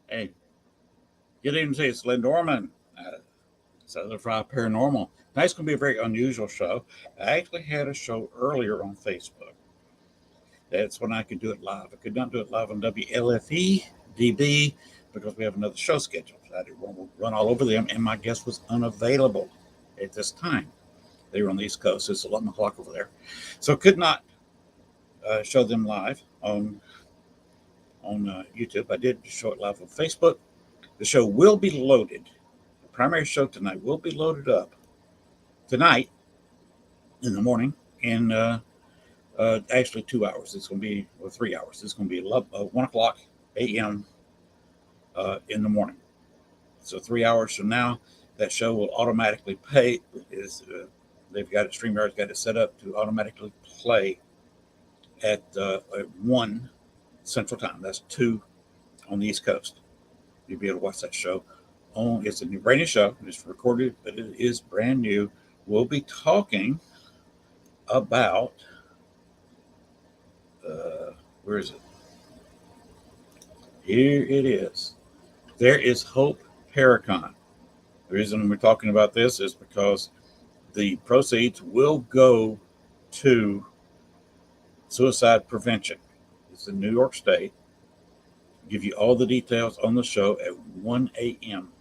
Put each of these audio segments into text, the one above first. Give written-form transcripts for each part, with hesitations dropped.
Hey, good evening to you. It's Lynn Dorman, Certified Paranormal. Tonight's going to be a very unusual show. I actually had a show earlier on Facebook. That's when I could do it live. I could not do it live on WLFE DB because we have another show scheduled. I didn't want to run all over them, and my guest was unavailable at this time. They were on the East Coast. It's 11 o'clock over there. So could not show them live on YouTube. I did show it live on Facebook. The show will be loaded. The primary show tonight will be loaded up tonight in the morning in actually 2 hours. It's going to be 3 hours. It's going to be 1 o'clock a.m. In the morning. So 3 hours from now, that show will automatically play. They've got it, StreamYard's got it set up to automatically play at 1 Central Time. That's 2 on the East Coast. You'll be able to watch that show. It's a brand new show. It's recorded, but it is brand new. We'll be talking about where is it? Here it is. There is Hope Paracon. The reason we're talking about this is because the proceeds will go to suicide prevention. It's in New York State. Give you all the details on the show at 1 a.m.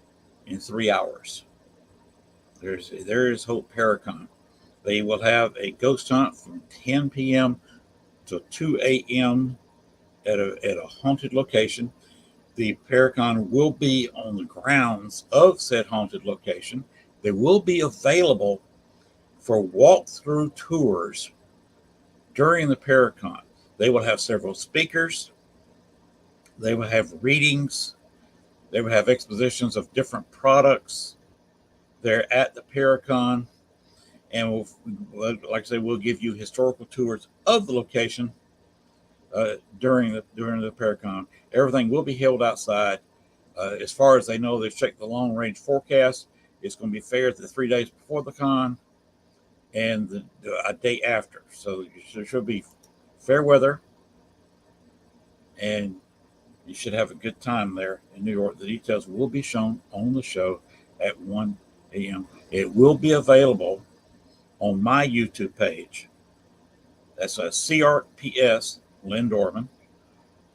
in 3 hours. There is Hope Paracon. They will have a ghost hunt from 10 p.m. to 2 a.m. at a haunted location. The Paracon will be on the grounds of said haunted location. They will be available for walkthrough tours during the Paracon. They will have several speakers. They will have readings. They will have expositions of different products. They're at the Paracon. And like I say, we'll give you historical tours of the location during the Paracon. Everything will be held outside. As far as they know, they've checked the long range forecast. It's going to be fair the 3 days before the con and a day after. So there should be fair weather, and you should have a good time there in New York. The details will be shown on the show at 1 a.m. It will be available on my YouTube page. That's a CRPS Lynn Dorman,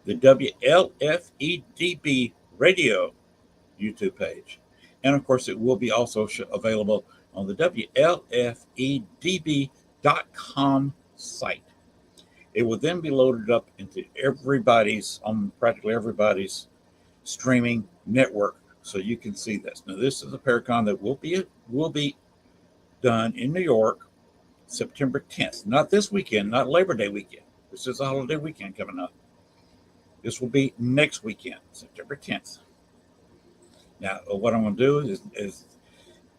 the WLFEDB radio YouTube page. And of course, it will be also available on the WLFEDB.com site. It will then be loaded up into practically everybody's streaming network, so you can see this. Now, this is a Paracon that will be done in New York, September 10th. Not this weekend, not Labor Day weekend. This is a holiday weekend coming up. This will be next weekend, September 10th. Now, what I'm going to do is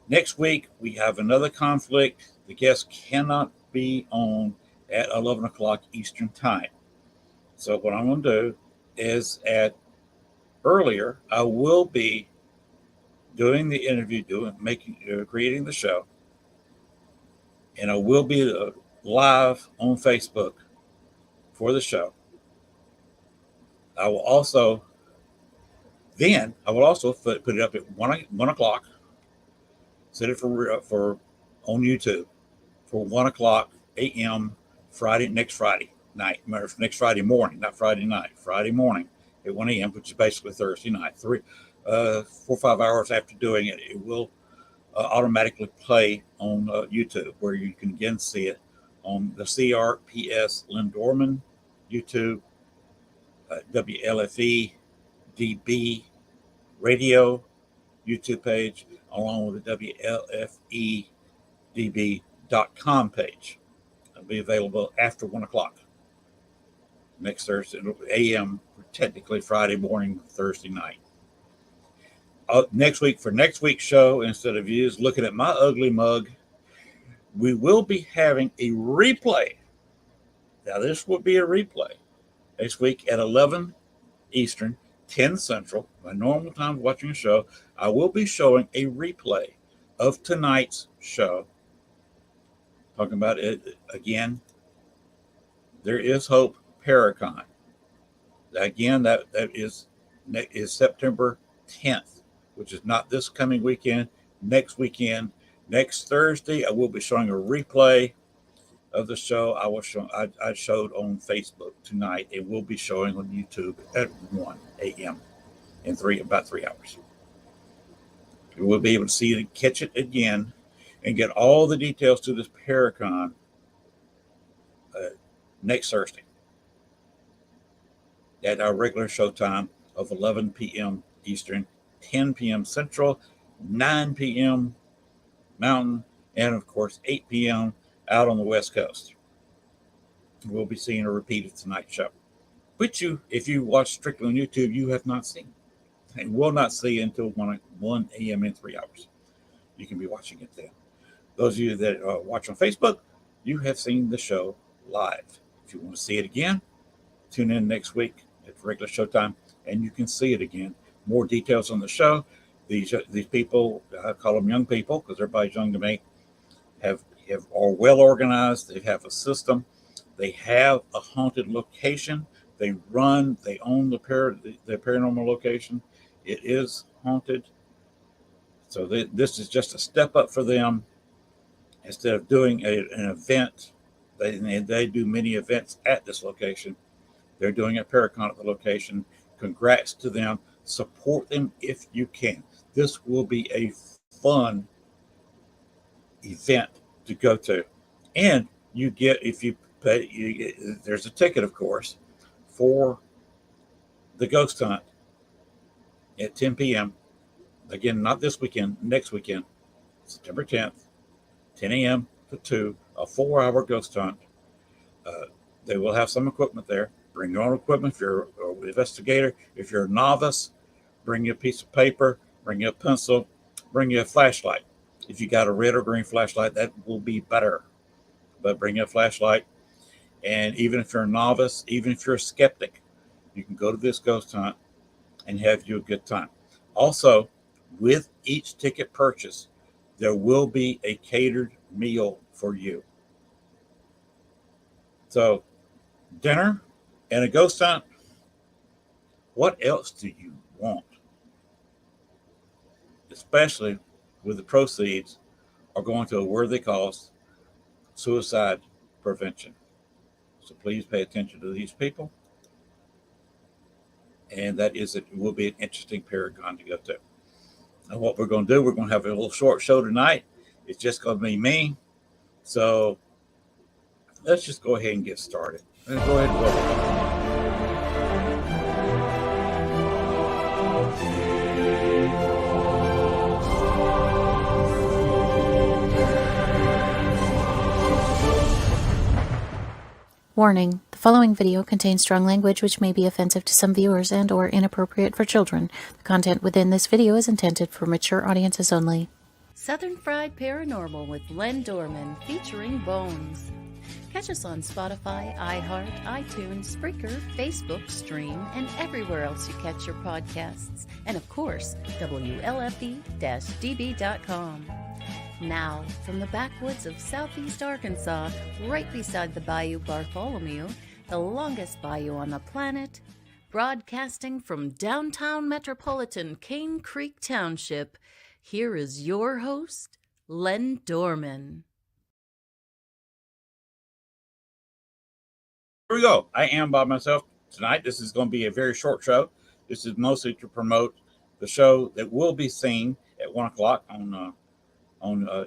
next week we have another conflict. The guest cannot be on at 11 o'clock Eastern Time. So what I'm going to do is earlier, I will be doing the interview, creating the show, and I will be live on Facebook for the show. I will also put it up at 1 o'clock. Set it for on YouTube for 1 o'clock a.m. next Friday night, next Friday morning, not Friday night, Friday morning at 1 a.m., which is basically Thursday night. 4 or 5 hours after doing it, it will automatically play on YouTube, where you can again see it on the CRPS Lynn Dorman YouTube, WLFE DB radio YouTube page, along with the WLFEDB.com page. It'll be available after 1 o'clock next Thursday, a.m., technically Friday morning, Thursday night. Next week's show, instead of you looking at my ugly mug, we will be having a replay. Now, this will be a replay next week at 11 Eastern, 10 Central, my normal time of watching a show. I will be showing a replay of tonight's show. Talking about it again. There is Hope Paracon. Again, that is is September 10th, which is not this coming weekend, next weekend. Next Thursday, I will be showing a replay of the show. I showed on Facebook tonight. It will be showing on YouTube at 1 a.m. in about 3 hours. You will be able to see it, catch it again, and get all the details to this Paracon next Thursday at our regular show time of 11 p.m. Eastern, 10 p.m. Central, 9 p.m. Mountain, and of course 8 p.m. out on the West Coast. We'll be seeing a repeat of tonight's show, which if you watch strictly on YouTube, you have not seen and will not see until 1 a.m. in 3 hours. You can be watching it then. Those of you that watch on Facebook, you have seen the show live. If you want to see it again, tune in next week at regular showtime, and you can see it again. More details on the show. These people, I call them young people because everybody's young to me, are well organized. They have a system. They have a haunted location. They own the paranormal location. It is haunted. So this is just a step up for them. Instead of doing an event, they do many events at this location. They're doing a Paracon at the location. Congrats to them. Support them if you can. This will be a fun event to go to. And you get, if you pay, there's a ticket, of course, for the ghost hunt at 10 p.m. Again, not this weekend, next weekend, September 10th, 10 a.m. to 2, a 4-hour ghost hunt. They will have some equipment there. Bring your own equipment if you're an investigator. If you're a novice, bring you a piece of paper, bring you a pencil, bring you a flashlight. If you got a red or green flashlight, that will be better. But bring you a flashlight. And even if you're a novice, even if you're a skeptic, you can go to this ghost hunt and have you a good time. Also, with each ticket purchase, there will be a catered meal for you. So, dinner and a ghost hunt, what else do you want? Especially with the proceeds are going to a worthy cause, suicide prevention. So please pay attention to these people. And it will be an interesting Paragon to go to. And what we're going to do, we're going to have a little short show tonight. It's just going to be me. So let's just go ahead and get started. Let's go ahead and roll. Warning, the following video contains strong language which may be offensive to some viewers and or inappropriate for children. The content within this video is intended for mature audiences only. Southern Fried Paranormal with Len Dorman featuring Bones. Catch us on Spotify, iHeart, iTunes, Spreaker, Facebook, Stream, and everywhere else you catch your podcasts. And of course, WLFE-DB.com. Now, from the backwoods of southeast Arkansas, right beside the Bayou Bartholomew, the longest bayou on the planet, broadcasting from downtown metropolitan Cane Creek Township, here is your host, Len Dorman. Here we go. I am by myself tonight. This is going to be a very short show. This is mostly to promote the show that will be seen at 1 o'clock on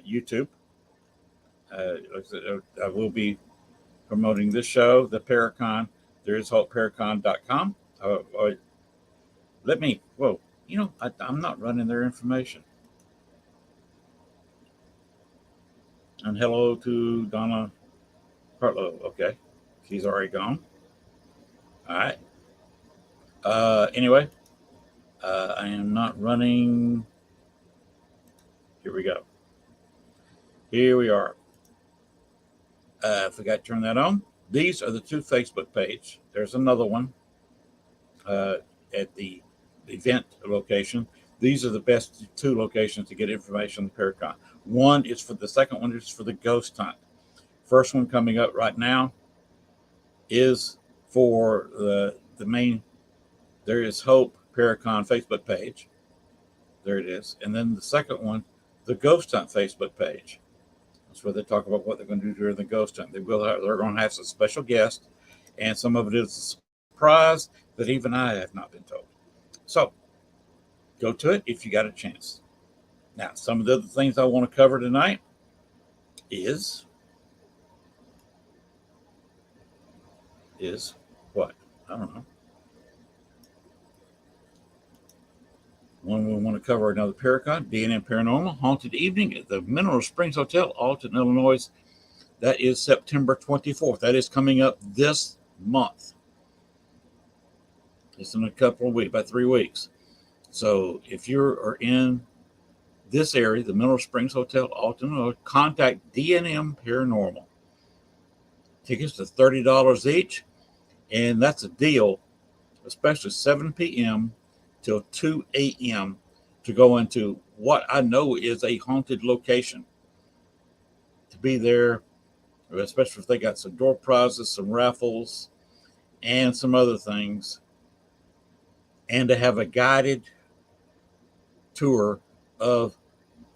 YouTube. I will be promoting this show, the Paracon. There is HopeParacon.com. I'm not running their information. And hello to Donna Partlow. Okay. She's already gone. All right. Anyway, I am not running. Here we go. Here we are. I forgot to turn that on. These are the two Facebook pages. There's another one at the event location. These are the best two locations to get information on the Paracon. The second one is for the ghost hunt. First one coming up right now is for the main. There is Hope Paracon Facebook page. There it is. And then the second one, the Ghost Hunt Facebook page. That's where they talk about what they're going to do during the ghost hunt. They're going to have some special guests, and some of it is a surprise that even I have not been told. So go to it if you got a chance. Now, some of the other things I want to cover tonight is what? I don't know. One we want to cover another Paracon, D&M Paranormal, Haunted Evening at the Mineral Springs Hotel, Alton, Illinois. That is September 24th. That is coming up this month. It's in a couple of weeks, about 3 weeks. So if you are in this area, the Mineral Springs Hotel, Alton, Illinois, contact D&M Paranormal. Tickets are $30 each, and that's a deal, especially 7 p.m. till 2 a.m. to go into what I know is a haunted location. To be there, especially if they got some door prizes, some raffles, and some other things, and to have a guided tour of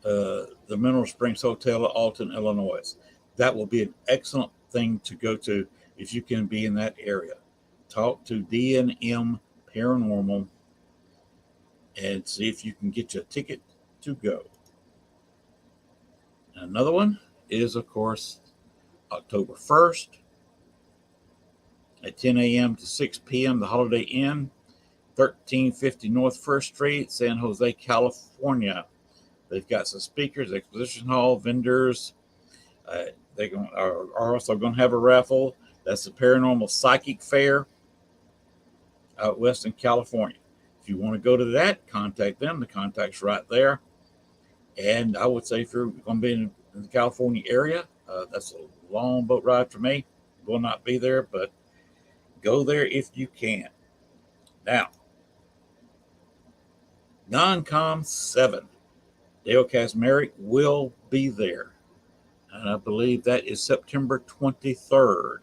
the Mineral Springs Hotel at Alton, Illinois. That will be an excellent thing to go to if you can be in that area. Talk to D&M Paranormal and see if you can get you a ticket to go. Another one is, of course, October 1st at 10 a.m. to 6 p.m., the Holiday Inn, 1350 North 1st Street, San Jose, California. They've got some speakers, exposition hall, vendors. They are also going to have a raffle. That's the Paranormal Psychic Fair out west in California. If you want to go to that, contact them. The contact's right there. And I would say if you're going to be in the California area, that's a long boat ride for me. Will not be there, but go there if you can. Now, Non-Com 7, Dale Kazmarek will be there. And I believe that is September 23rd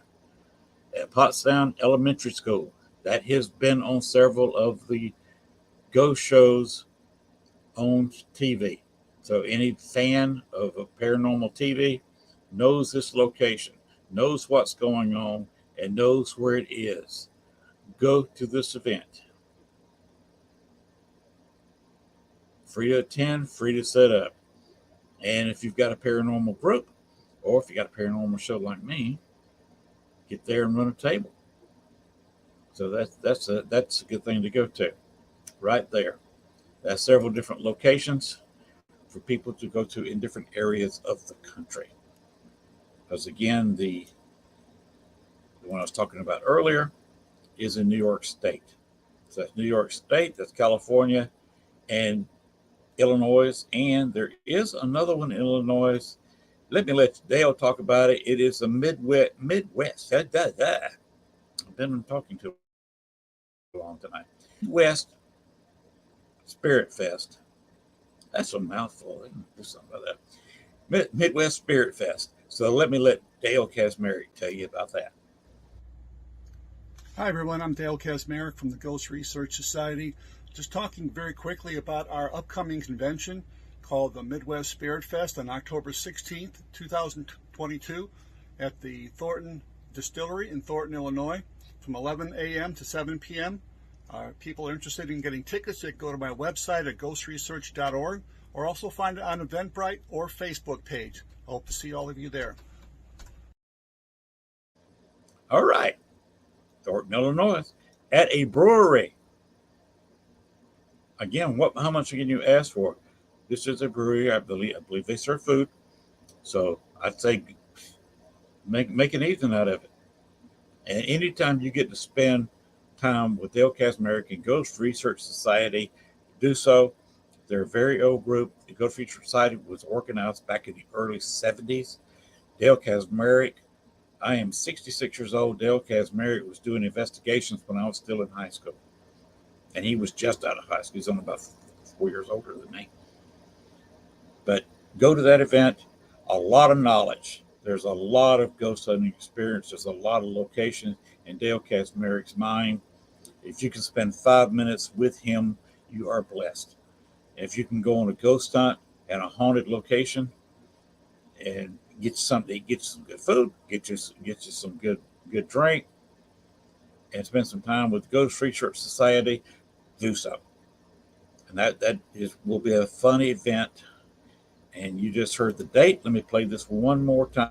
at Pottstown Elementary School. That has been on several of the ghost shows on TV. So any fan of a paranormal TV knows this location, knows what's going on, and knows where it is. Go to this event. Free to attend, free to set up. And if you've got a paranormal group, or if you got a paranormal show like me, get there and run a table. So that's a good thing to go to, right there. That's several different locations for people to go to in different areas of the country. Because again, the one I was talking about earlier is in New York State. So that's New York State, that's California, and Illinois, and there is another one in Illinois. Let me let Dale talk about it. It is the Midwest. I've been talking too long tonight. Midwest Spirit Fest. That's a mouthful. I can do something about that. Midwest Spirit Fest. So let me let Dale Kazmarek tell you about that. Hi everyone, I'm Dale Kazmarek from the Ghost Research Society. Just talking very quickly about our upcoming convention called the Midwest Spirit Fest on October 16th, 2022 at the Thornton Distillery in Thornton, Illinois from 11 a.m. to 7 p.m. People are interested in getting tickets, they can go to my website at ghostresearch.org or also find it on Eventbrite or Facebook page. I hope to see all of you there. All right. Thornton, Illinois, at a brewery. Again, how much can you ask for? This is a brewery. I believe they serve food. So I'd say make an evening out of it. And anytime you get to spend time with Dale Kazmarek and Ghost Research Society, do so. They're a very old group. The Ghost Research Society was organized back in the early 70s. Dale Kazmarek, I am 66 years old. Dale Kazmarek was doing investigations when I was still in high school. And he was just out of high school. He's only about 4 years older than me. But go to that event. A lot of knowledge. There's a lot of ghost hunting experience. There's a lot of locations in Dale Kazmarek's mind. If you can spend 5 minutes with him, you are blessed. If you can go on a ghost hunt at a haunted location and get you something, get you some good food, get you some good drink, and spend some time with the Ghost Research Society, do so. And will be a fun event. And you just heard the date. Let me play this one more time.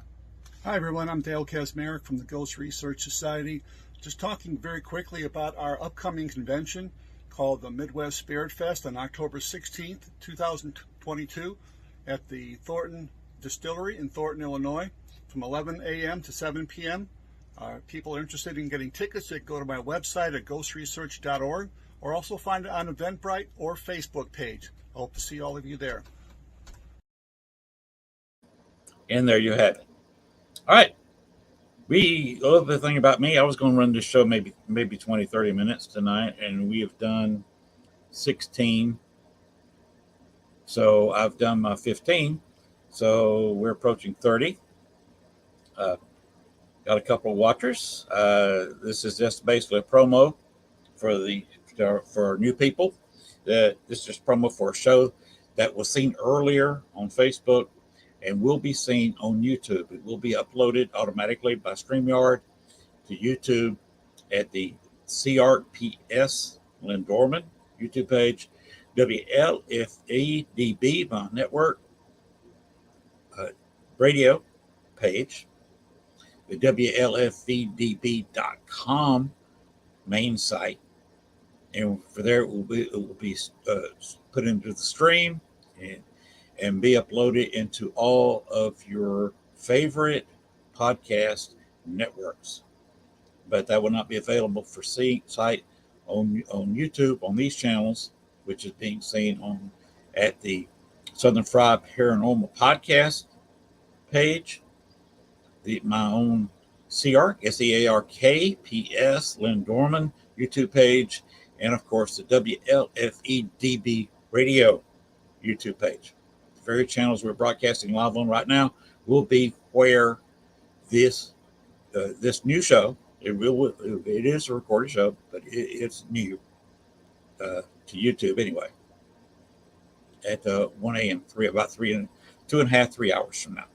Hi everyone, I'm Dale Kasmerick from the Ghost Research Society. Just talking very quickly about our upcoming convention called the Midwest Spirit Fest on October 16th, 2022 at the Thornton Distillery in Thornton, Illinois from 11 a.m. to 7 p.m. People are interested in getting tickets, they can go to my website at ghostresearch.org or also find it on Eventbrite or Facebook page. I hope to see all of you there. And there you have it. All right. A little bit of thing about me. I was going to run this show maybe 20, 30 minutes tonight, and we have done 16. So I've done my 15. So we're approaching 30. Got a couple of watchers. This is just basically a promo for new people. This is just promo for a show that was seen earlier on Facebook and will be seen on YouTube. It will be uploaded automatically by StreamYard to YouTube at the CRPS Lynn Dorman YouTube page, WLFEDB, my network radio page, the WLFEDB.com main site. And for there, it will be put into the stream and be uploaded into all of your favorite podcast networks. But that will not be available for sight on YouTube on these channels, which is being seen at the Southern Fried Paranormal podcast page, my own SEARK, SEARKPS Lynn Dorman YouTube page, and of course the WLFEDB radio YouTube page. The very channels we're broadcasting live on right now will be where this new show, it is a recorded show, but it's new to YouTube anyway, at 1 a.m., 2.5-3 hours from now.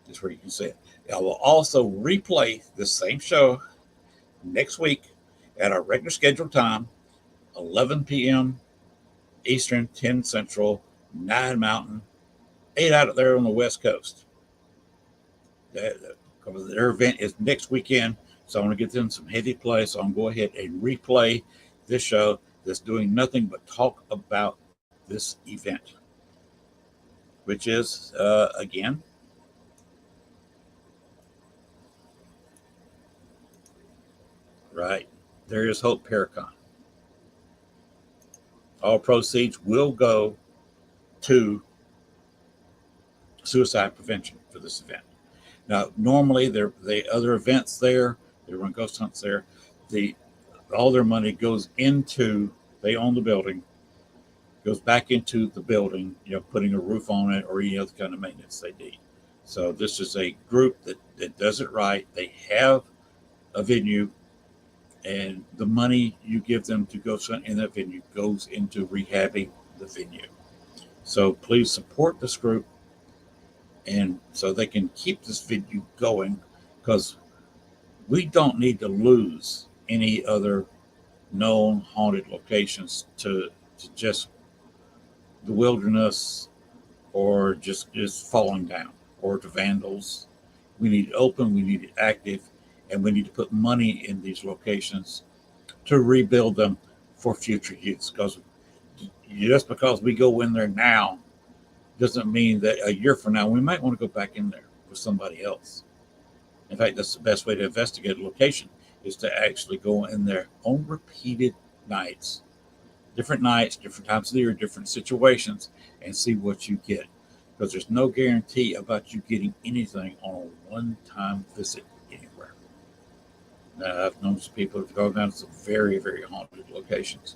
That's where you can see it. I will also replay the same show next week at our regular scheduled time, 11 p.m. Eastern, 10 Central, 9 Mountain, 8 out there on the West Coast. Their event is next weekend, so I want to get them some heavy play. So I'm going to go ahead and replay this show that's doing nothing but talk about this event, which is, again, right, there is Hope Paracon. All proceeds will go to suicide prevention for this event. Now, normally the other events there, they run ghost hunts there. All their money goes into, they own the building, goes back into the building, putting a roof on it or any other kind of maintenance they need. So this is a group that does it right. They have a venue, and the money you give them to go hunt in that venue goes into rehabbing the venue. So please support this group, and so they can keep this venue going, because we don't need to lose any other known haunted locations to just the wilderness or just falling down or to vandals. We need it open, we need it active, and we need to put money in these locations to rebuild them for future use. Because just because we go in there now doesn't mean that a year from now we might want to go back in there with somebody else. In fact, that's the best way to investigate a location, is to actually go in there on repeated nights, different times of the year, different situations, and see what you get. Because there's no guarantee about you getting anything on a one-time visit anywhere. Now, I've known some people who've gone down to some very, very haunted locations.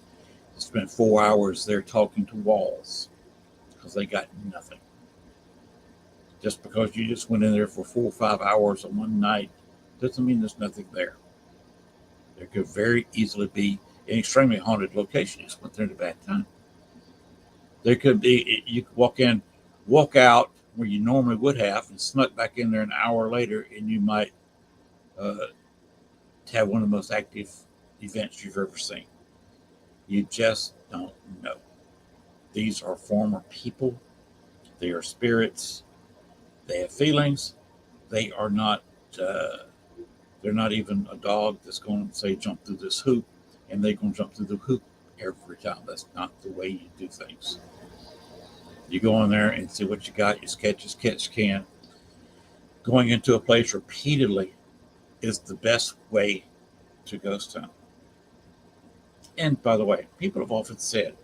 They spent 4 hours there talking to walls because they got nothing. Just because you just went in there for 4 or 5 hours on one night doesn't mean there's nothing there. There could very easily be an extremely haunted location. You just went there at a bad time. There could be, you could walk out where you normally would have and snuck back in there an hour later, and you might uh, have one of the most active events you've ever seen. You just don't know. These are former people. They are spirits. They have feelings. They are not. They're not even a dog that's going to say jump through this hoop, and they're going to jump through the hoop every time. That's not the way you do things. You go in there and see what you got. You catch as catch can. Going into a place repeatedly is the best way to ghost hunt. And by the way, people have often said,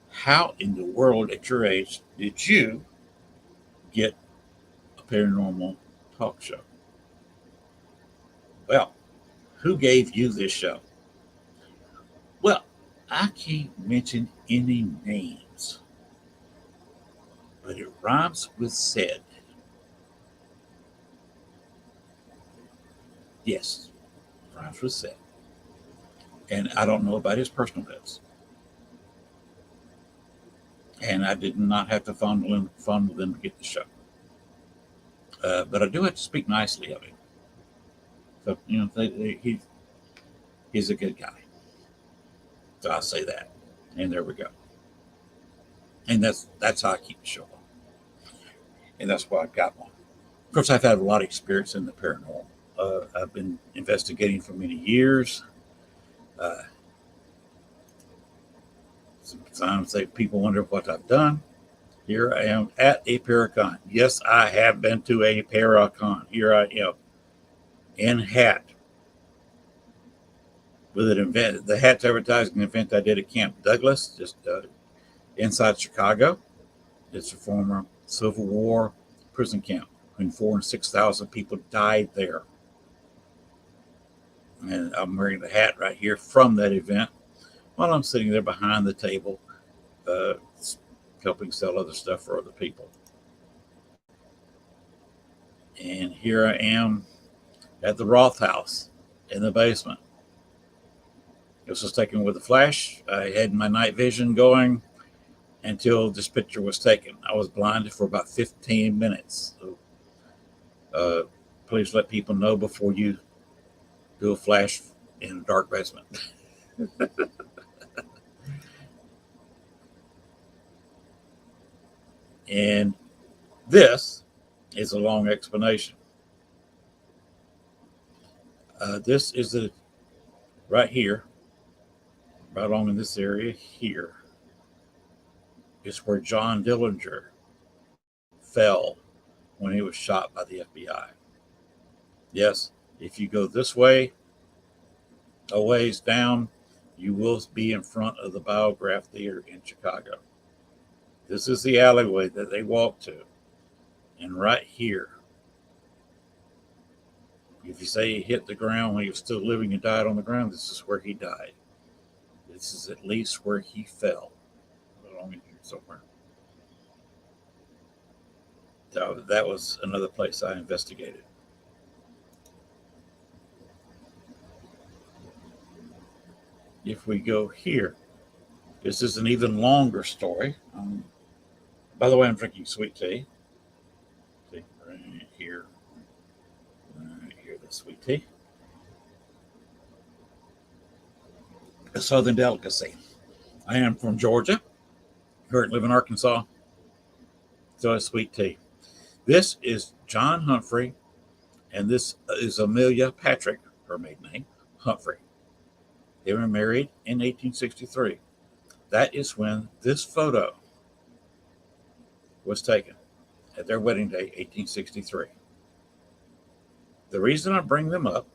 how in the world at your age did you get a paranormal talk show? Well, who gave you this show? Well, I can't mention any names, but it rhymes with said. Yes, it rhymes with said. And I don't know about his personal bits. And I did not have to fondle them to get the show. But I do have to speak nicely of him. So, he's a good guy. So I'll say that. And there we go. And that's how I keep the show on. And that's why I've got one. Of course, I've had a lot of experience in the paranormal. I've been investigating for many years. Sometimes people wonder what I've done. Here I am at a Paracon. Yes, I have been to a Paracon. Here I am in hat with an event. The hat's advertising an event I did at Camp Douglas, just inside Chicago. It's a former Civil War prison camp. Between 4,000 and 6,000 people died there. And I'm wearing the hat right here from that event while I'm sitting there behind the table, helping sell other stuff for other people. And here I am at the Roth House in the basement. This was taken with a flash. I had my night vision going until this picture was taken. I was blinded for about 15 minutes. So, please let people know before you do a flash in a dark basement. And this is a long explanation. This is right here, right along in this area here, is where John Dillinger fell when he was shot by the FBI. Yes, if you go this way, a ways down, you will be in front of the Biograph Theater in Chicago. This is the alleyway that they walk to. And right here, if you say he hit the ground when he was still living and died on the ground, this is where he died. This is at least where he fell. Along in here somewhere. So that was another place I investigated. If we go here, this is an even longer story. By the way, I'm drinking sweet tea. See, right here. Right here, the sweet tea. A southern delicacy. I am from Georgia. Currently live in Arkansas. So it's sweet tea. This is John Humphrey, and this is Amelia Patrick, her maiden name, Humphrey. They were married in 1863. That is when this photo was taken, at their wedding day, 1863. The reason I bring them up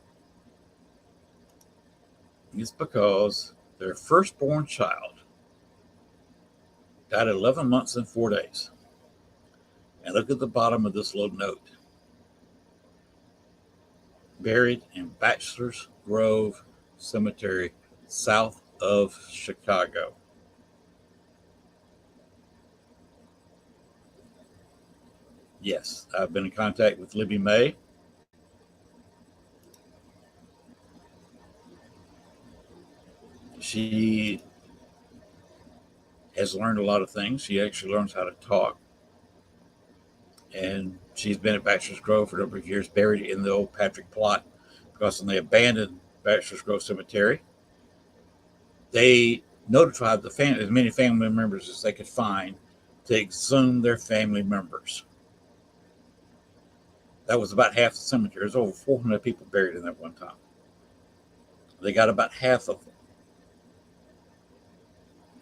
is because their firstborn child died at 11 months and 4 days. And look at the bottom of this little note. Buried in Bachelor's Grove Cemetery, south of Chicago. Yes, I've been in contact with Libby May. She has learned a lot of things. She actually learns how to talk. And she's been at Bachelor's Grove for a number of years, buried in the old Patrick plot, because when they abandoned Bachelor's Grove Cemetery, they notified the family, as many family members as they could find, to exhume their family members. That was about half the cemetery. There's over 400 people buried in that one time. They got about half of them.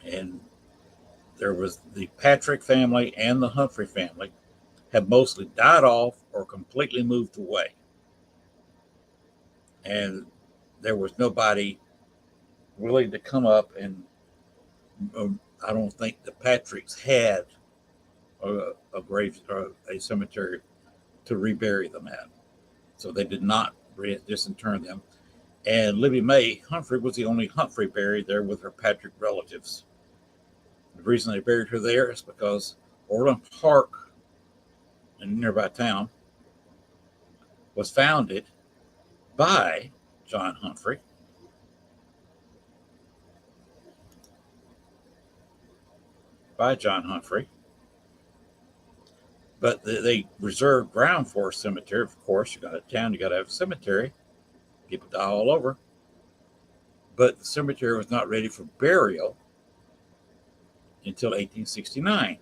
And there was the Patrick family and the Humphrey family have mostly died off or completely moved away. And there was nobody willing to come up and I don't think the Patricks had a grave or a cemetery to rebury them at. So they did not disinter them. And Libby Mae Humphrey was the only Humphrey buried there with her Patrick relatives. The reason they buried her there is because Orland Park in a nearby town was founded by John Humphrey. But they reserved ground for a cemetery. Of course, you got a town, you got to have a cemetery. People die all over. But the cemetery was not ready for burial until 1869.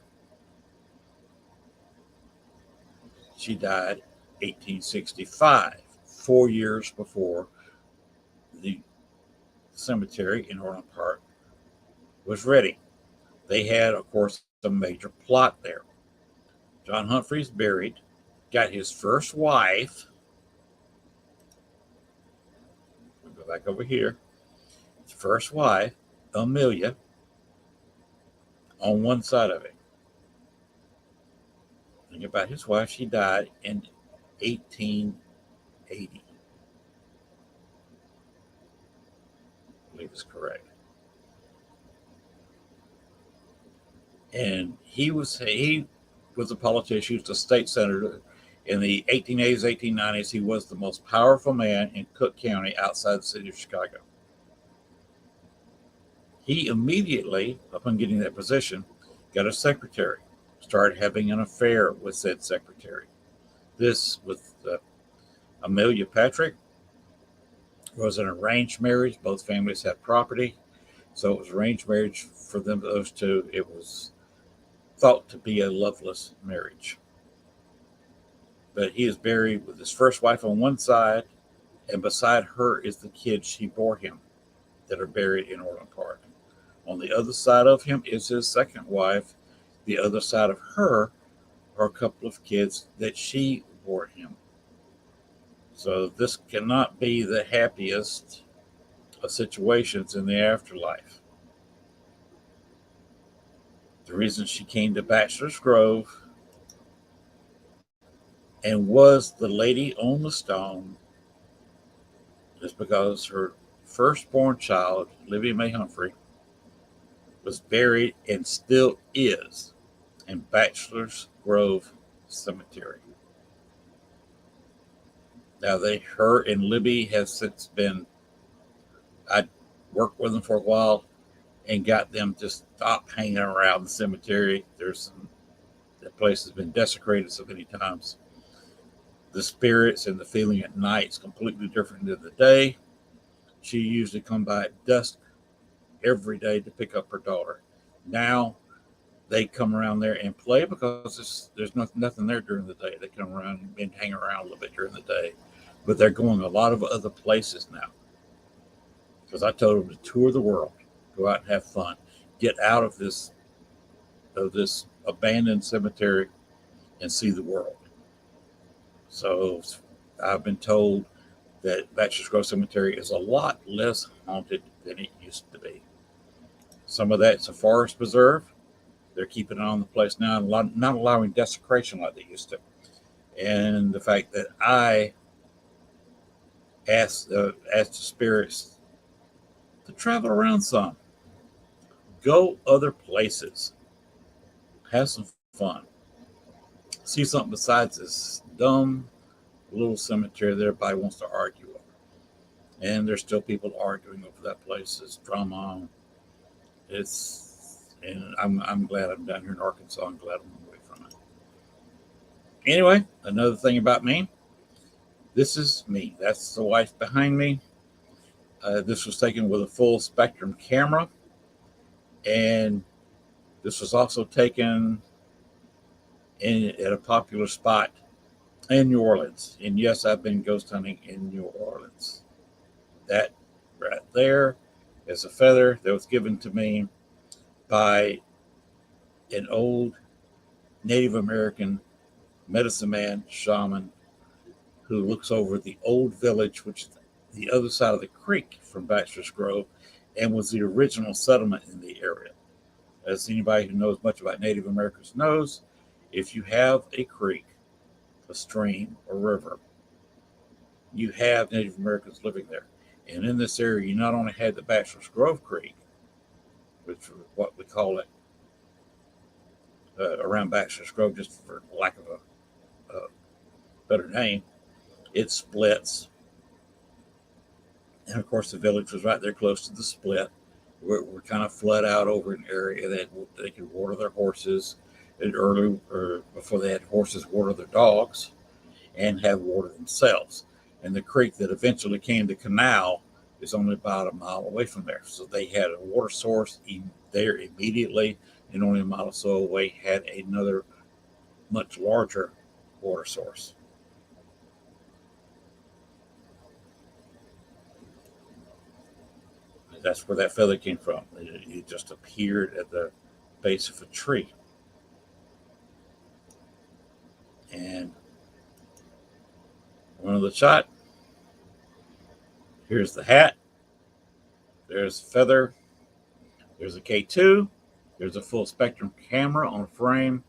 She died 1865, 4 years before the cemetery in Orland Park was ready. They had, of course, a major plot there. John Humphrey's buried, got his first wife. I'll go back over here. His first wife, Amelia, on one side of it. Think about his wife. She died in 1880. I believe it's correct. And he was a politician. He was a state senator in the 1880s, 1890s. He was the most powerful man in Cook County outside the city of Chicago. He immediately, upon getting that position, got a secretary, started having an affair with said secretary. This, with Amelia Patrick, was an arranged marriage. Both families had property, so it was arranged marriage for them, those two. It was thought to be a loveless marriage. But he is buried with his first wife on one side, and beside her is the kids she bore him that are buried in Orland Park. On the other side of him is his second wife. The other side of her are a couple of kids that she bore him. So this cannot be the happiest of situations in the afterlife. The reason she came to Bachelor's Grove and was the lady on the stone is because her firstborn child, Libby Mae Humphrey, was buried and still is in Bachelor's Grove Cemetery. Now her and Libby have since been, I worked with them for a while and got them to stop hanging around the cemetery. That place has been desecrated so many times. The spirits and the feeling at night is completely different than the day. She usually come by at dusk every day to pick up her daughter. Now they come around there and play because there's nothing there during the day. They come around and hang around a little bit during the day, but they're going a lot of other places now. Because I told them to tour the world, go out and have fun, get out of this abandoned cemetery and see the world. So I've been told that Bachelor's Grove Cemetery is a lot less haunted than it used to be. Some of that's a forest preserve. They're keeping it on the place now, and not allowing desecration like they used to. And the fact that I asked the spirits to travel around some, go other places, have some fun, see something besides this dumb little cemetery that everybody wants to argue over. and there's still people arguing over that place. It's drama. And I'm glad I'm down here in Arkansas. I'm glad I'm away from it. Anyway, another thing about me. This is me. That's the wife behind me. This was taken with a full spectrum camera, and this was also taken at a popular spot in New Orleans. And yes, I've been ghost hunting in New Orleans. That right there is a feather that was given to me by an old Native American medicine man, shaman, who looks over the old village, which is the other side of the creek from Baxter's Grove, and was the original settlement in the area. As anybody who knows much about Native Americans knows, if you have a creek, a stream, or river, you have Native Americans living there. And in this area, you not only had the Baxter's Grove Creek, which is what we call it around Baxter's Grove, just for lack of a better name, it splits. And of course, the village was right there close to the split. We're kind of flood out over an area that they could water their horses early, or before they had horses, water their dogs and have water themselves. And the creek that eventually became the canal is only about a mile away from there. So they had a water source there immediately, and only a mile or so away had another much larger water source. That's where that feather came from. It just appeared at the base of a tree. And another shot. Here's the hat. There's a feather. There's a K2. There's a full spectrum camera on a frame.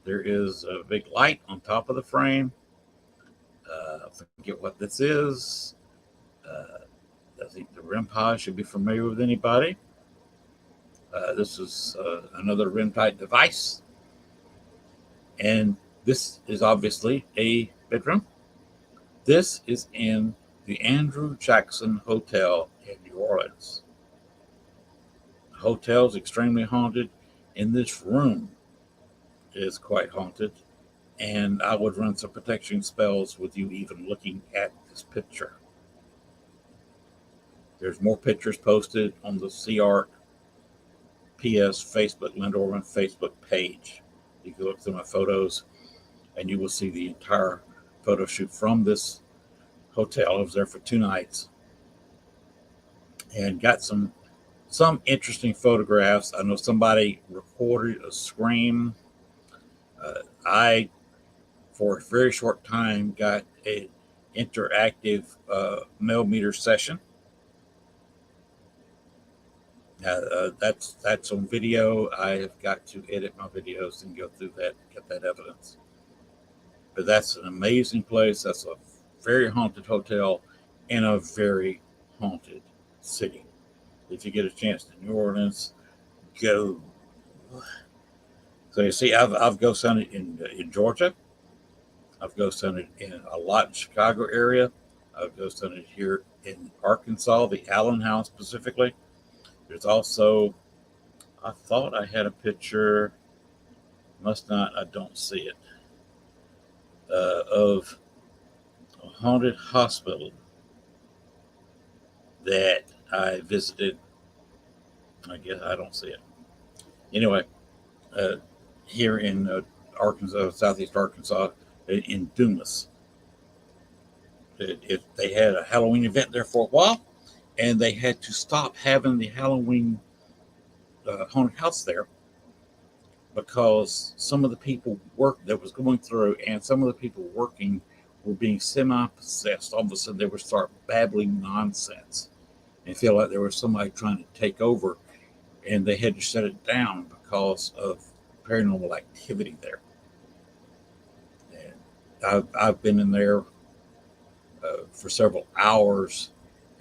There is a big light on top of the frame. I forget what this is. I think the REM pod should be familiar with anybody. This is another REM type device. And this is obviously a bedroom. This is in the Andrew Jackson Hotel in New Orleans. The hotel is extremely haunted, and this room is quite haunted. And I would run some protection spells with you even looking at this picture. There's more pictures posted on the CR PS Facebook, Linda Orman Facebook page. You can look through my photos and you will see the entire photo shoot from this hotel. I was there for 2 nights and got some interesting photographs. I know somebody recorded a scream. I, for a very short time, got an interactive mail meter session. That's on video. I have got to edit my videos and go through that, get that evidence. But that's an amazing place. That's a very haunted hotel in a very haunted city. If you get a chance to New Orleans, go. So you see, I've ghost hunted in Georgia. I've ghost hunted in a lot in Chicago area. I've ghost hunted here in Arkansas, the Allen House specifically. There's also, I thought I had a picture, must not, I don't see it, of a haunted hospital that I visited. I guess I don't see it. Anyway, here in Arkansas, southeast Arkansas, in Dumas. They had a Halloween event there for a while, and they had to stop having the Halloween haunted house there because some of the people that was going through, and some of the people working were being semi-possessed. All of a sudden, they would start babbling nonsense and feel like there was somebody trying to take over, and they had to shut it down because of paranormal activity there. And I've been in there for several hours,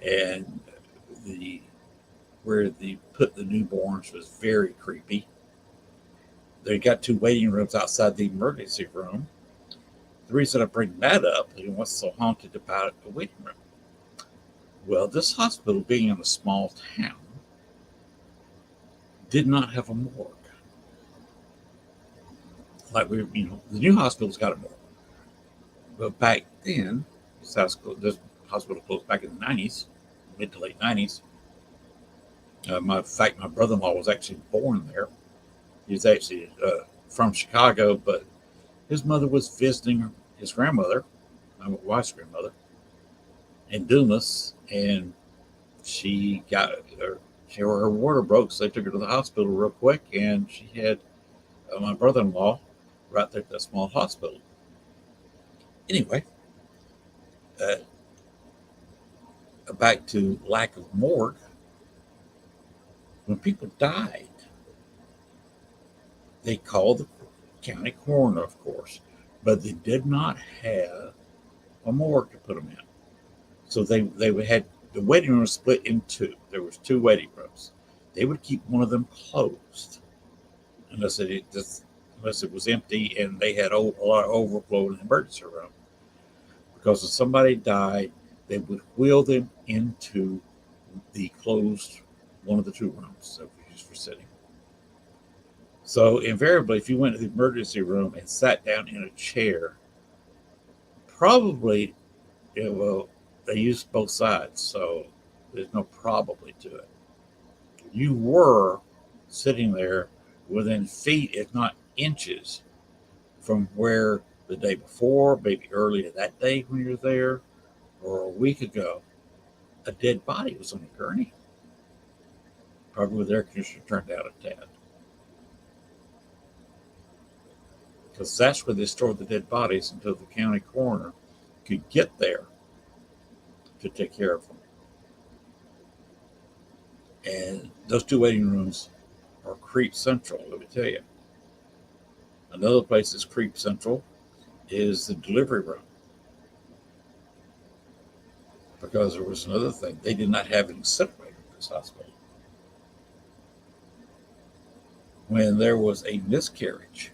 and where they put the newborns was very creepy. They got 2 waiting rooms outside the emergency room. The reason I bring that up is what's so haunted about the waiting room. Well, this hospital, being in a small town, did not have a morgue. Like the new hospital's got a morgue. But back then, this hospital closed back in the 90s, mid to late 90s. In fact, my brother-in-law was actually born there. He was actually from Chicago, but his mother was visiting his grandmother, my wife's grandmother, in Dumas, and she got her water broke, so they took her to the hospital real quick, and she had my brother-in-law right there at that small hospital. Anyway, back to lack of morgue. When people died, they called the county coroner, of course, but they did not have a morgue to put them in. So they had the waiting room split in two. There was two waiting rooms. They would keep one of them closed unless it was empty and they had a lot of overflow in the emergency room. Because if somebody died, they would wheel them into the closed one of the two rooms that we used for sitting. So invariably, if you went to the emergency room and sat down in a chair, probably, they used both sides, so there's no probably to it. You were sitting there within feet, if not inches, from where the day before, maybe earlier that day when you were there, or a week ago, a dead body was on a gurney. Probably with the air conditioner turned out a tad. Because that's where they stored the dead bodies until the county coroner could get there to take care of them. And those two waiting rooms are creep central, let me tell you. Another place that's creep central is the delivery room. Because there was another thing. They did not have an incinerator at this hospital. When there was a miscarriage,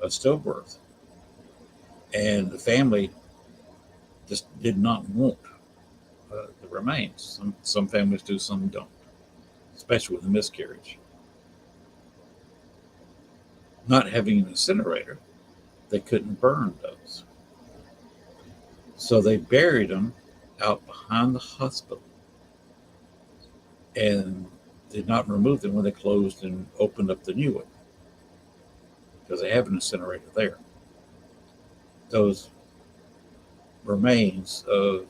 a stillbirth, and the family just did not want the remains. Some families do, some don't, especially with a miscarriage. Not having an incinerator, they couldn't burn those. So they buried them out behind the hospital and did not remove them when they closed and opened up the new one, because they have an incinerator there. Those remains of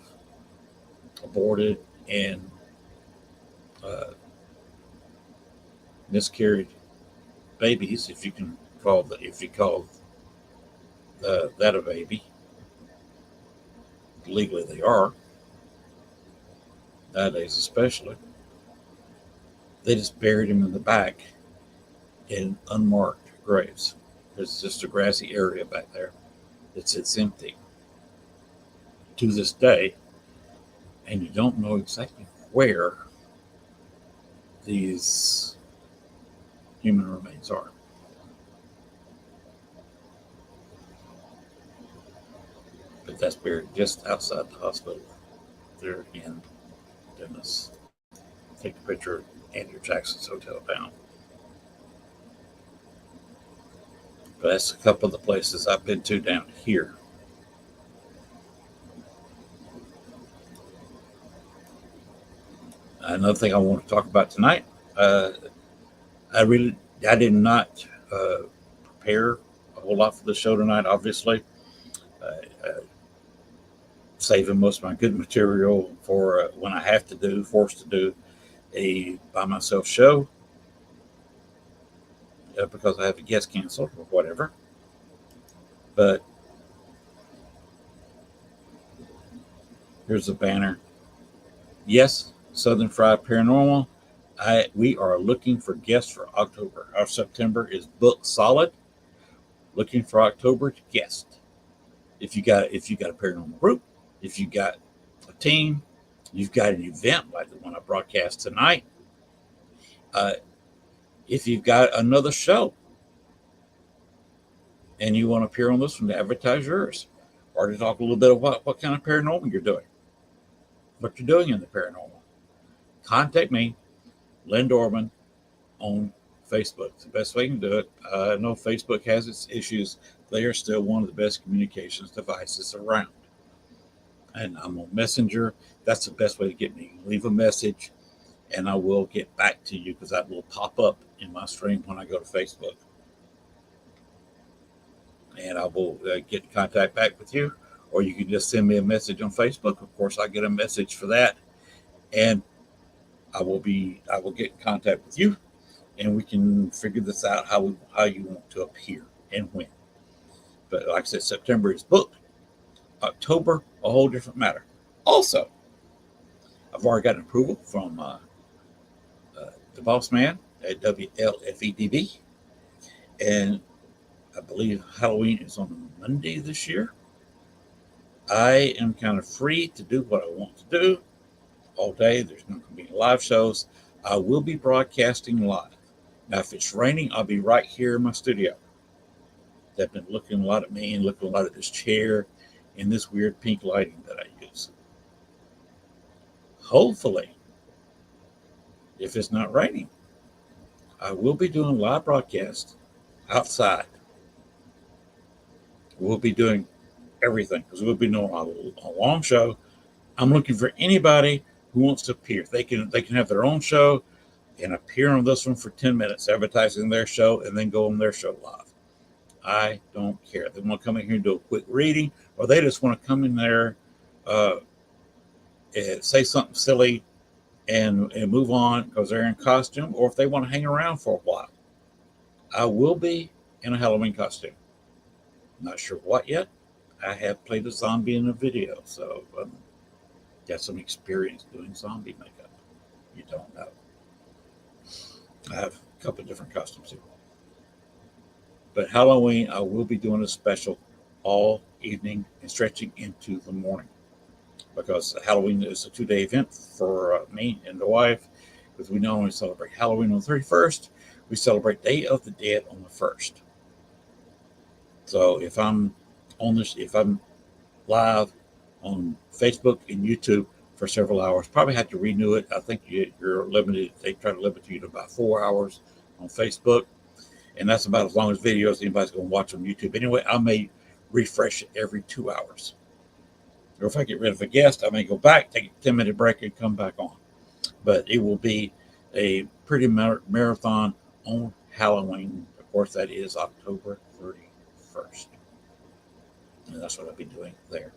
aborted and miscarried babies, if you call that a baby, legally they are nowadays, especially. They just buried them in the back in unmarked graves. There's just a grassy area back there that sits empty to this day, and you don't know exactly where these human remains are. But that's buried just outside the hospital there in Dennis. Take a picture of Andrew Jackson's hotel down. But that's a couple of the places I've been to down here. Another thing I want to talk about tonight, I did not prepare a whole lot for the show tonight, obviously. Saving most of my good material for when I have to forced to do a by myself show because I have a guest canceled or whatever. But here's a banner. Yes, Southern Fried Paranormal. We are looking for guests for October. Our September is booked solid. Looking for October to guest. If you got a paranormal group, if you got a team, you've got an event like the one I broadcast tonight. If you've got another show and you want to appear on this one to advertise yours or to talk a little bit about what kind of paranormal you're doing, what you're doing in the paranormal, contact me, Lynn Dorman, on Facebook. It's the best way you can do it. I know Facebook has its issues. They are still one of the best communications devices around. And I'm on Messenger. That's the best way to get me. Leave a message, and I will get back to you because that will pop up in my stream when I go to Facebook. And I will get in contact back with you, or you can just send me a message on Facebook. Of course, I get a message for that, and I will get in contact with you, and we can figure this out how you want to appear and when. But like I said, September is booked. October, a whole different matter. Also, I've already got an approval from the boss man at WLFEDB, and I believe Halloween is on Monday this year. I am kind of free to do what I want to do all day. There's not going to be live shows. I will be broadcasting live. Now, if it's raining, I'll be right here in my studio. They've been looking a lot at me and looking a lot at this chair and this weird pink lighting that I use. Hopefully, if it's not raining, I will be doing live broadcasts outside. We'll be doing everything because we'll be doing a long show. I'm looking for anybody who wants to appear. They can have their own show and appear on this one for 10 minutes, advertising their show, and then go on their show live. I don't care. They want to come in here and do a quick reading, or they just want to come in there, and say something silly, and move on because they're in costume, or if they want to hang around for a while. I will be in a Halloween costume. Not sure what yet. I have played a zombie in a video, so got some experience doing zombie makeup. You don't know. I have a couple of different costumes here. But Halloween, I will be doing a special all evening and stretching into the morning because Halloween is a 2-day event for me and the wife because we not only celebrate Halloween on the 31st, we celebrate Day of the Dead on the 1st. So if I'm live on Facebook and YouTube for several hours, probably have to renew it. I think you're limited. They try to limit you to about 4 hours on Facebook. And that's about as long as videos anybody's going to watch on YouTube. Anyway, I may refresh it every 2 hours. Or if I get rid of a guest, I may go back, take a 10-minute break, and come back on. But it will be a pretty marathon on Halloween. Of course, that is October 31st. And that's what I'll be doing there.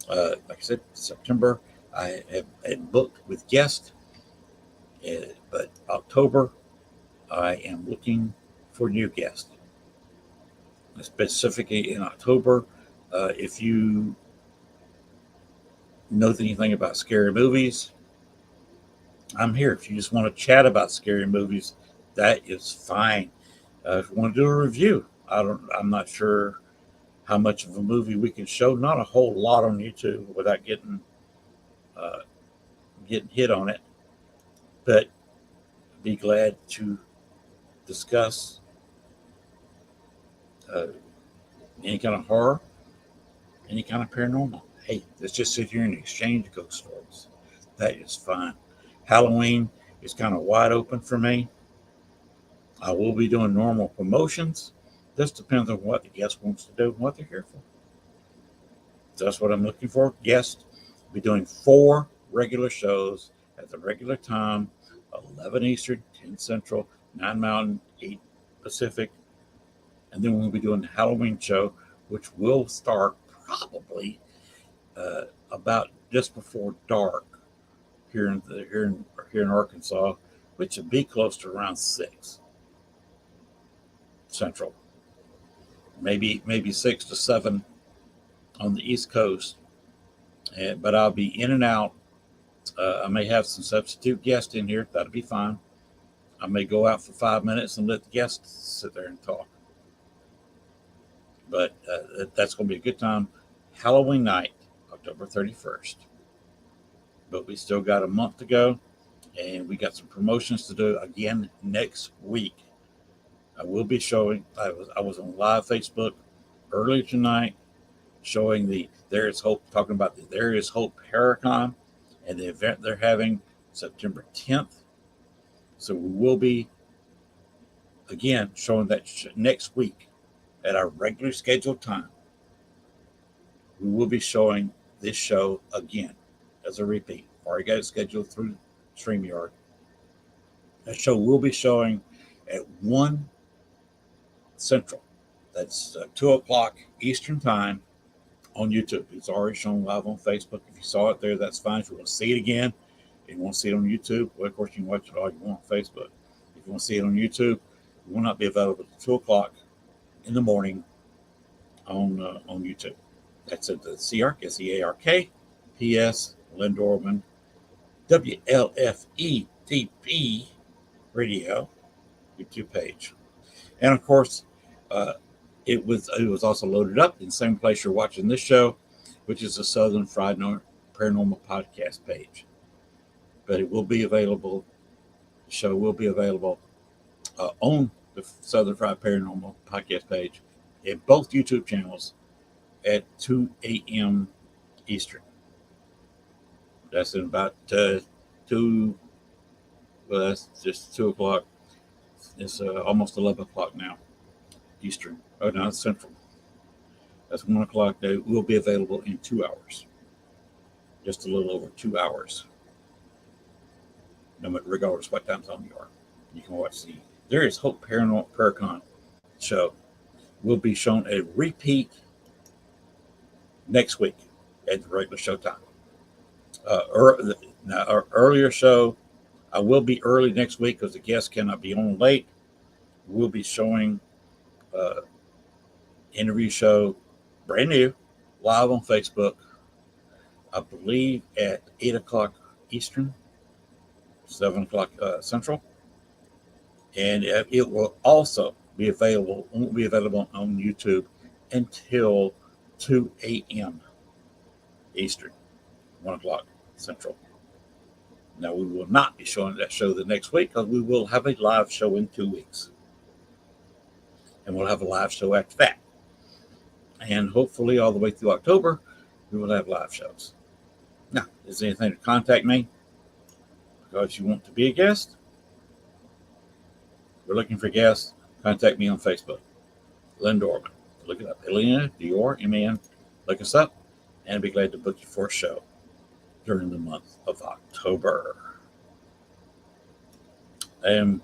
Like I said, September, I have booked with guests. But October, I am looking for new guests. Specifically in October, if you know anything about scary movies, I'm here. If you just want to chat about scary movies, that is fine. If you want to do a review, I'm not sure how much of a movie we can show. Not a whole lot on YouTube without getting hit on it, but be glad to discuss any kind of horror, any kind of paranormal. Hey, let's just sit here and exchange ghost stories. That is fine. Halloween is kind of wide open for me. I will be doing normal promotions. This depends on what the guest wants to do and what they're here for. So that's what I'm looking for. Guests, I'll be doing 4 regular shows at the regular time, 11 Eastern, 10 Central, 9 Mountain, 8 Pacific. And then we'll be doing the Halloween show, which will start probably about just before dark here in Arkansas, which would be close to around 6 Central. Maybe 6 to 7 on the East Coast. But I'll be in and out. I may have some substitute guests in here. That'll be fine. I may go out for 5 minutes and let the guests sit there and talk. But that's going to be a good time. Halloween night, October 31st. But we still got a month to go. And we got some promotions to do again next week. I will be showing. I was on live Facebook earlier tonight, showing the There Is Hope, talking about the There Is Hope Paracon and the event they're having September 10th. So we will be again showing that next week at our regular scheduled time. We will be showing this show again as a repeat. Already got it scheduled through StreamYard. That show will be showing at 1 Central. That's 2 o'clock Eastern Time on YouTube. It's already shown live on Facebook. If you saw it there, that's fine. If you want to see it again, if you want to see it on YouTube, well, of course, you can watch it all you want on Facebook. If you want to see it on YouTube, it will not be available at 2 o'clock in the morning on YouTube. That's at the CARK, SEARK, PS, Lindorman, WLFETP radio YouTube page. And of course, it was also loaded up in the same place you're watching this show, which is the Southern Fried Paranormal podcast page. But it will be available. The show will be available on the Southern Fried Paranormal podcast page in both YouTube channels at 2 a.m. Eastern. That's in about 2. Well, that's just 2 o'clock. It's almost 11 o'clock now, Eastern. Oh, no, it's Central. That's 1 o'clock. They will be available in 2 hours. Just a little over 2 hours. No matter, regardless what time zone you are. You can watch the There Is Hope Paranormal Paracon show. Will be shown a repeat next week at the regular show time. Our earlier show, I will be early next week because the guests cannot be on late. We'll be showing interview show, brand new, live on Facebook, I believe at 8 o'clock Eastern, 7 o'clock Central. And it will also be available, won't be available on YouTube until 2 a.m. Eastern, 1 o'clock Central. Now, we will not be showing that show the next week because we will have a live show in 2 weeks. And we'll have a live show after that. And hopefully all the way through October, we will have live shows. Now, is there anything to contact me because you want to be a guest? We're looking for guests. Contact me on Facebook. Lynn Dorman. Look it up. L-E-N-D-O-R-M-A-N. Look us up, and I'd be glad to book you for a show during the month of October. Let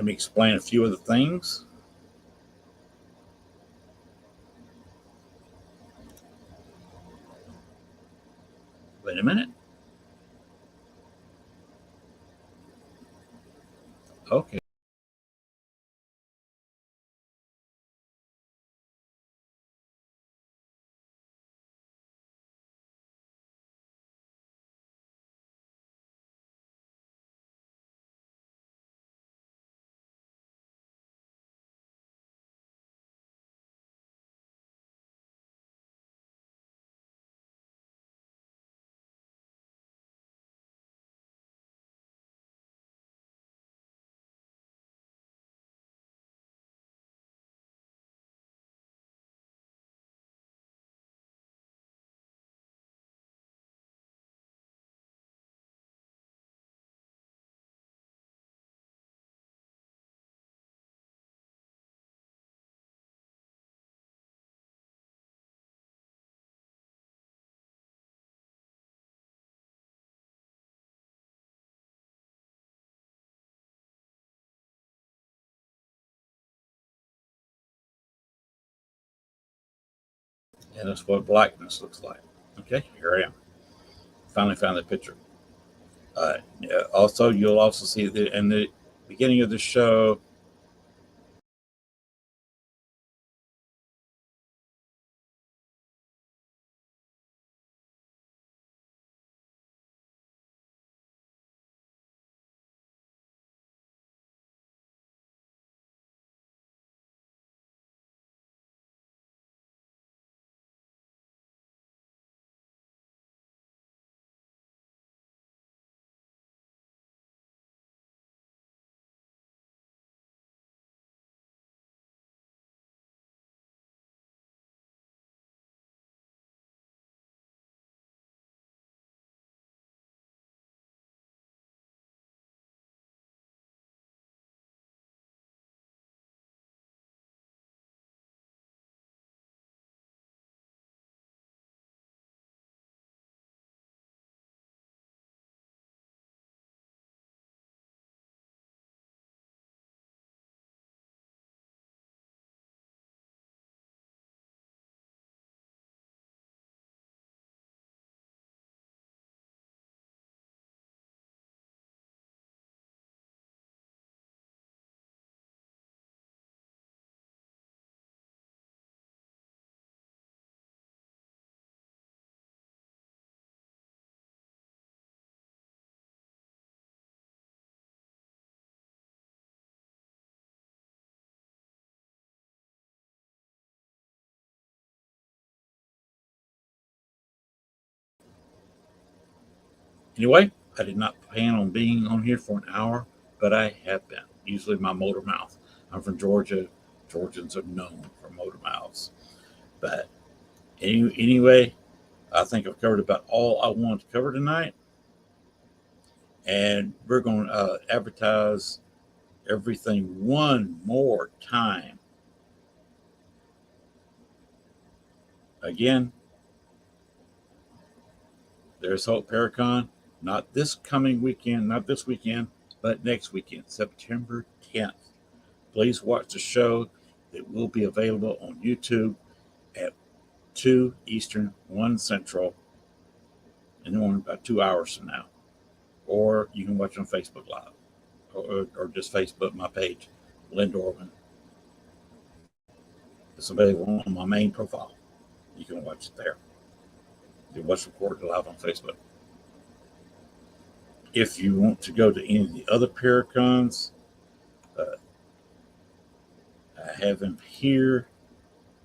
me explain a few of the things. Wait a minute. Okay. And that's what blackness looks like. Okay, here I am. Finally found the picture. Also, you'll also see that in the beginning of the show, Anyway, I did not plan on being on here for an hour, but I have been. Usually my motor mouth. I'm from Georgia. Georgians are known for motor mouths. But anyway, I think I've covered about all I wanted to cover tonight. And we're going to advertise everything one more time. Again, there's Hope Paracon. Not this coming weekend, not this weekend, but next weekend, September 10th. Please watch the show. It will be available on YouTube at 2 Eastern, 1 Central, in the morning, about 2 hours from now. Or you can watch it on Facebook Live, or just Facebook my page, Lynn Dorman. It's available on my main profile. You can watch it there. You can watch it recorded live on Facebook. If you want to go to any of the other Paracons, I have them here.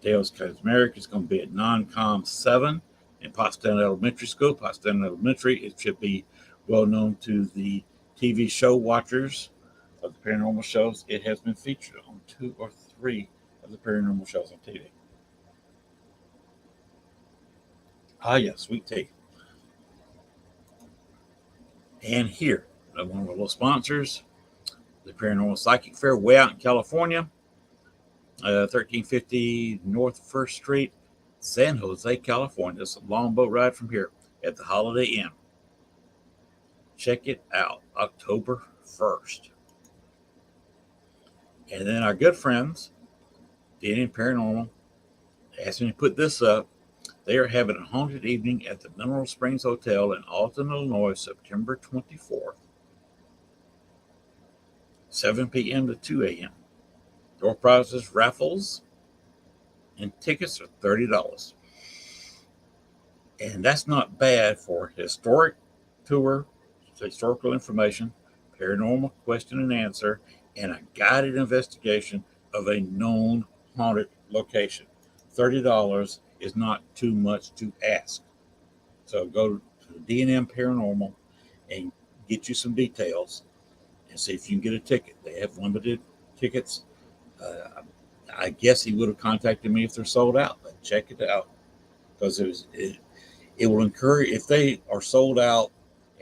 Dale's Cosmeric is going to be at Non-Com 7 in Pottstown Elementary School. Pottstown Elementary, it should be well known to the TV show watchers of the paranormal shows. It has been featured on 2 or 3 of the paranormal shows on TV. Ah, yes, sweet tea. And here, one of our little sponsors, the Paranormal Psychic Fair, way out in California, 1350 North 1st Street, San Jose, California. It's a long boat ride from here at the Holiday Inn. Check it out, October 1st. And then our good friends, DNA Paranormal, asked me to put this up. They are having a haunted evening at the Mineral Springs Hotel in Alton, Illinois, September 24th, 7 p.m. to 2 a.m. Door prizes, raffles, and tickets are $30. And that's not bad for a historic tour, historical information, paranormal question and answer, and a guided investigation of a known haunted location. $30 is not too much to ask. So go to D&M Paranormal and get you some details and see if you can get a ticket. They have limited tickets. I guess he would have contacted me if they're sold out, but check it out, because it will encourage, if they are sold out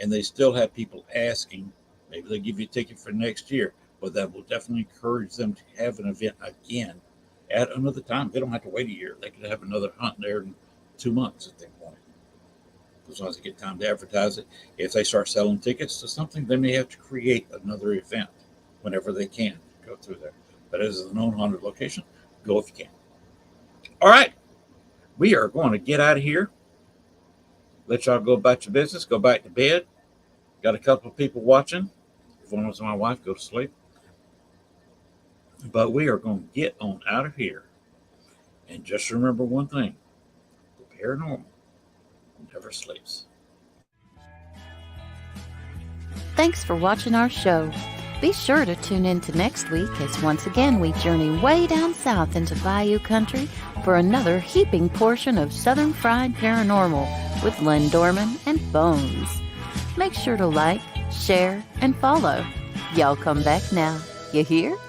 and they still have people asking, maybe they give you a ticket for next year, but that will definitely encourage them to have an event again at another time. They don't have to wait a year. They could have another hunt there in 2 months if they want it, as long as they get time to advertise it. If they start selling tickets to something, they may have to create another event whenever they can go through there. But as a known haunted location, go if you can. All right, we are going to get out of here. Let y'all go about your business. Go back to bed. Got a couple of people watching. If one was my wife, go to sleep. But we are going to get on out of here. And just remember one thing. The paranormal never sleeps. Thanks for watching our show. Be sure to tune in to next week as once again we journey way down south into Bayou Country for another heaping portion of Southern Fried Paranormal with Lynn Dorman and Bones. Make sure to like, share, and follow. Y'all come back now. You hear?